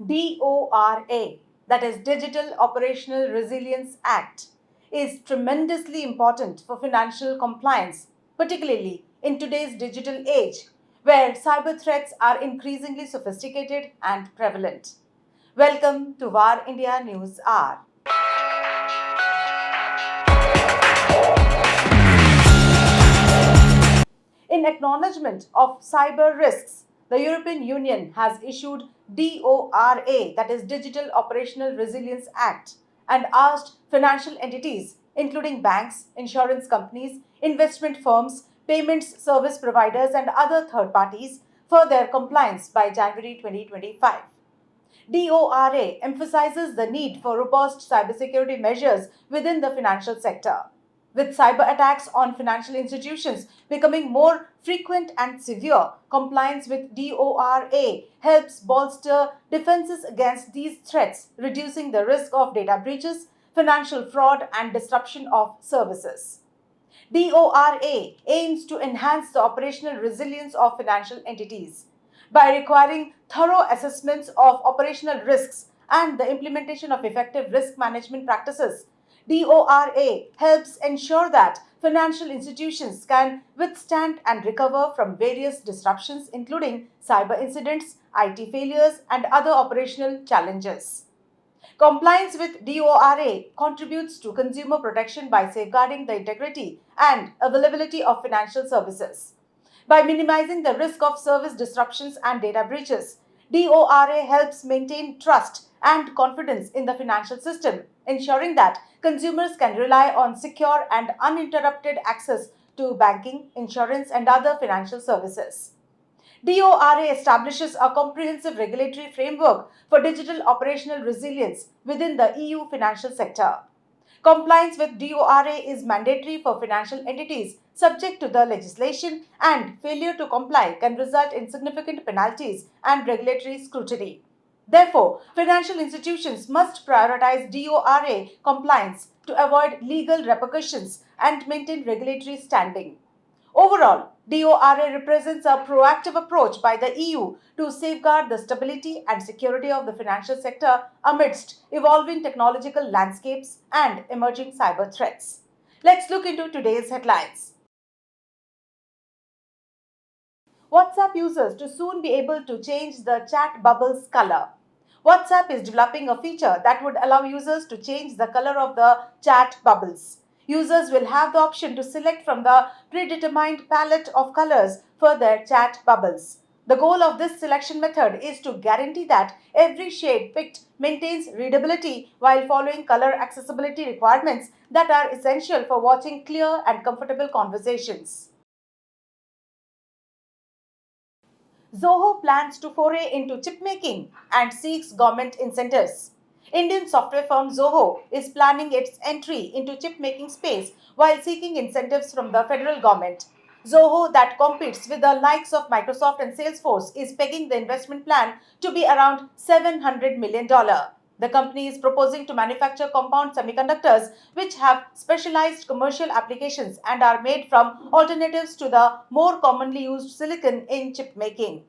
DORA, that is Digital Operational Resilience Act, is tremendously important for financial compliance, particularly in today's digital age, where cyber threats are increasingly sophisticated and prevalent. Welcome to VAR India News Hour. In acknowledgement of cyber risks, the European Union has issued DORA, that is Digital Operational Resilience Act, and asked financial entities, including banks, insurance companies, investment firms, payments service providers, and other third parties, for their compliance by January 2025. DORA emphasizes the need for robust cybersecurity measures within the financial sector. With cyber attacks on financial institutions becoming more frequent and severe, compliance with DORA helps bolster defenses against these threats, reducing the risk of data breaches, financial fraud, and disruption of services. DORA aims to enhance the operational resilience of financial entities by requiring thorough assessments of operational risks and the implementation of effective risk management practices. DORA helps ensure that financial institutions can withstand and recover from various disruptions, including cyber incidents, IT failures, and other operational challenges. Compliance with DORA contributes to consumer protection by safeguarding the integrity and availability of financial services. By minimizing the risk of service disruptions and data breaches, DORA helps maintain trust and confidence in the financial system, ensuring that consumers can rely on secure and uninterrupted access to banking, insurance, and other financial services. DORA establishes a comprehensive regulatory framework for digital operational resilience within the EU financial sector. Compliance with DORA is mandatory for financial entities subject to the legislation, and failure to comply can result in significant penalties and regulatory scrutiny. Therefore, financial institutions must prioritize DORA compliance to avoid legal repercussions and maintain regulatory standing. Overall, DORA represents a proactive approach by the EU to safeguard the stability and security of the financial sector amidst evolving technological landscapes and emerging cyber threats. Let's look into today's headlines. WhatsApp users to soon be able to change the chat bubble's color. WhatsApp is developing a feature that would allow users to change the color of the chat bubbles. Users will have the option to select from the predetermined palette of colors for their chat bubbles. The goal of this selection method is to guarantee that every shade picked maintains readability while following color accessibility requirements that are essential for watching clear and comfortable conversations. Zoho plans to foray into chip making and seeks government incentives. Indian software firm Zoho is planning its entry into chip making space while seeking incentives from the federal government. Zoho, that competes with the likes of Microsoft and Salesforce, is pegging the investment plan to be around $700 million. The company is proposing to manufacture compound semiconductors which have specialized commercial applications and are made from alternatives to the more commonly used silicon in chip making.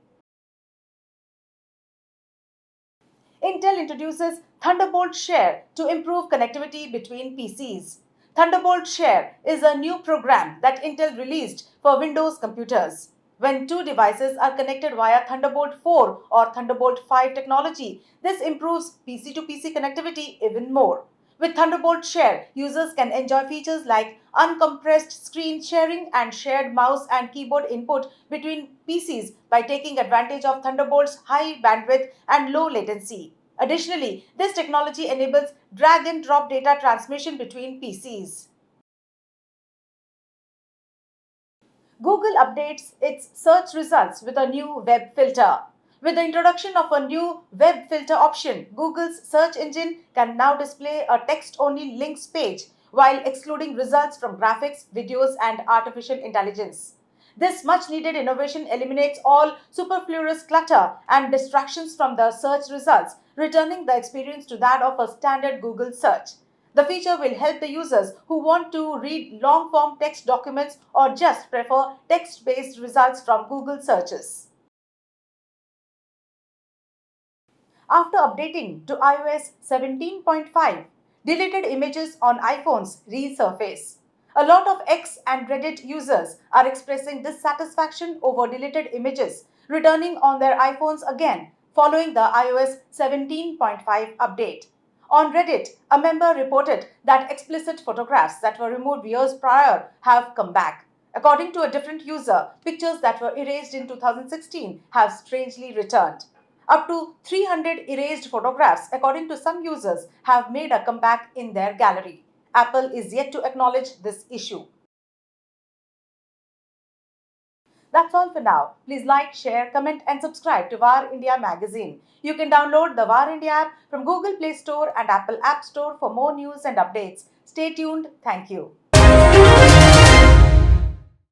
Intel introduces Thunderbolt Share to improve connectivity between PCs. Thunderbolt Share is a new program that Intel released for Windows computers. When two devices are connected via Thunderbolt 4 or Thunderbolt 5 technology, this improves PC to PC connectivity even more. With Thunderbolt Share, users can enjoy features like uncompressed screen sharing and shared mouse and keyboard input between PCs by taking advantage of Thunderbolt's high bandwidth and low latency. Additionally, this technology enables drag and drop data transmission between PCs. Google updates its search results with a new web filter. With the introduction of a new web filter option, Google's search engine can now display a text-only links page while excluding results from graphics, videos, and artificial intelligence. This much needed innovation eliminates all superfluous clutter and distractions from the search results, returning the experience to that of a standard Google search. The feature will help the users who want to read long form text documents or just prefer text based results from Google searches. After updating to iOS 17.5, deleted images on iPhones resurface. A lot of X and Reddit users are expressing dissatisfaction over deleted images returning on their iPhones again following the iOS 17.5 update. On Reddit, a member reported that explicit photographs that were removed years prior have come back. According to a different user, pictures that were erased in 2016 have strangely returned. Up to 300 erased photographs, according to some users, have made a comeback in their gallery. Apple is yet to acknowledge this issue. That's all for now. Please like, share, comment, and subscribe to VAR India magazine. You can download the VAR India app from Google Play Store and Apple App Store for more news and updates. Stay tuned. Thank you.